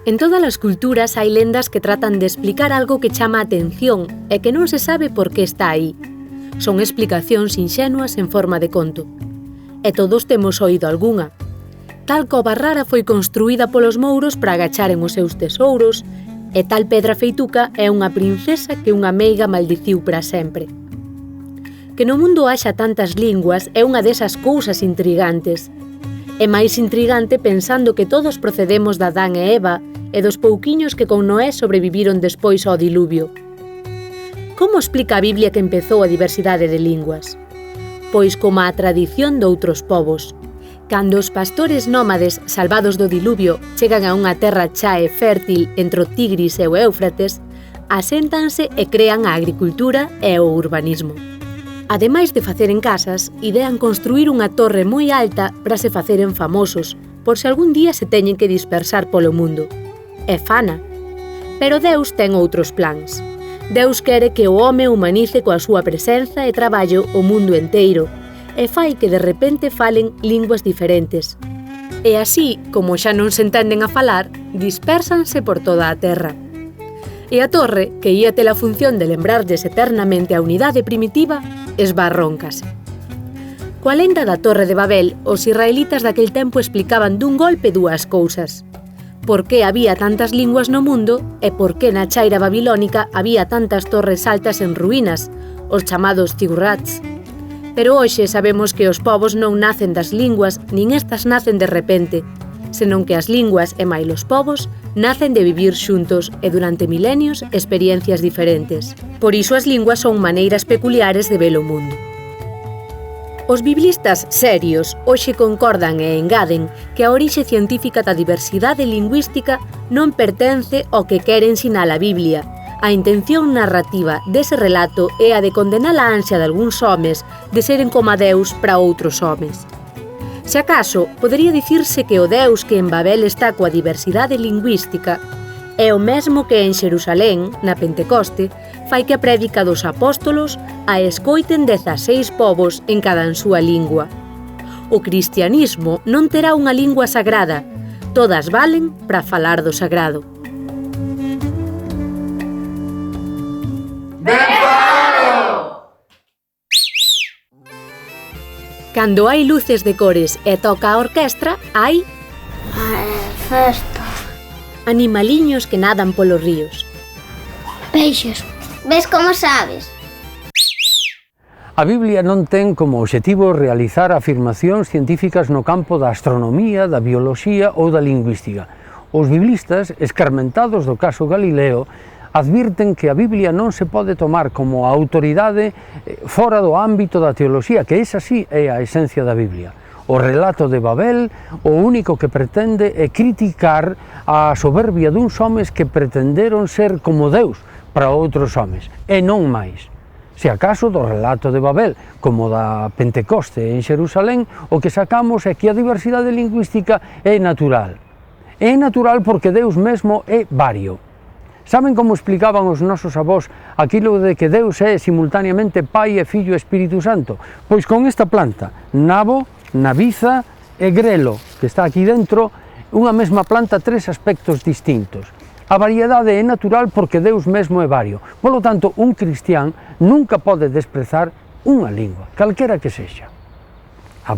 En todas as culturas hai lendas que tratan de explicar algo que chama a atención e que non se sabe por que está aí. Son explicacións inxenuas en forma de conto. E todos temos oído algunha. Tal cova rara foi construída polos mouros para agacharen os seus tesouros, e tal pedra feituca é unha princesa que unha meiga maldiciu para sempre. Que no mundo haxa tantas linguas é unha desas cousas intrigantes. É máis intrigante pensando que todos procedemos de Adán e Eva e dos pouquiños que con Noé sobreviviron despois ao diluvio. Como explica a Biblia que empezou a diversidade de linguas? Pois como a tradición doutros povos. Cando os pastores nómades salvados do diluvio chegan a unha terra cha e fértil entre o Tigris e o Éufrates, aséntanse e crean a agricultura e o urbanismo. Ademais de faceren casas, idean construir unha torre moi alta para se faceren famosos, por se algún día se teñen que dispersar polo mundo. É fana. Pero Deus ten outros plans. Deus quere que o home humanice coa súa presenza e traballo o mundo enteiro, e fai que de repente falen linguas diferentes. E así, como xa non se entenden a falar, dispérsanse por toda a terra. E a torre, que ia ter a función de lembrarlles eternamente a unidade primitiva, esbarróncase. Coa lenda da Torre de Babel, os israelitas daquel tempo explicaban dun golpe dúas cousas. Por que había tantas linguas no mundo e por que na chaira babilónica había tantas torres altas en ruínas, os chamados zigurats. Pero hoxe sabemos que os povos non nacen das linguas, nin estas nacen de repente, senón que as linguas e máis os povos nacen de vivir xuntos e durante milenios experiencias diferentes. Por iso as linguas son maneiras peculiares de ver o mundo. Os biblistas serios hoxe concordan e engaden que a orixe científica da diversidade lingüística non pertence ao que quere ensinar a Biblia. A intención narrativa dese relato é a de condenar a ansia de algúns homes de seren como Deus para outros homes. Se acaso, podería dicirse que o Deus que en Babel está coa diversidade lingüística é o mesmo que en Xerusalén, na Pentecoste, fai que a prédica dos apóstolos a escoiten 16 povos en cada súa lingua. O cristianismo non terá unha lingua sagrada, todas valen para falar do sagrado. Cando hai luces de cores e toca a orquestra, hai festa. Animaliños que nadan polos ríos. Peixes. Ves como sabes? A Biblia non ten como obxectivo realizar afirmacións científicas no campo da astronomía, da bioloxía ou da lingüística. Os biblistas, escarmentados do caso Galileo, advirten que a Biblia non se pode tomar como autoridade fora do ámbito da teoloxía, que esa sí é a esencia da Biblia. O relato de Babel o único que pretende é criticar a soberbia duns homes que pretenderon ser como Deus para outros homes, e non máis. Se acaso do relato de Babel, como da Pentecoste en Xerusalén, o que sacamos é que a diversidade lingüística é natural. É natural porque Deus mesmo é vario. Saben como explicaban os nosos avós aquilo de que Deus é simultaneamente Pai e Fillo e Espírito Santo? Pois con esta planta, nabo, nabiza e grelo, que está aquí dentro, unha mesma planta, tres aspectos distintos. A variedade é natural porque Deus mesmo é vario. Polo tanto, un cristián nunca pode desprezar unha lingua, calquera que sexa. A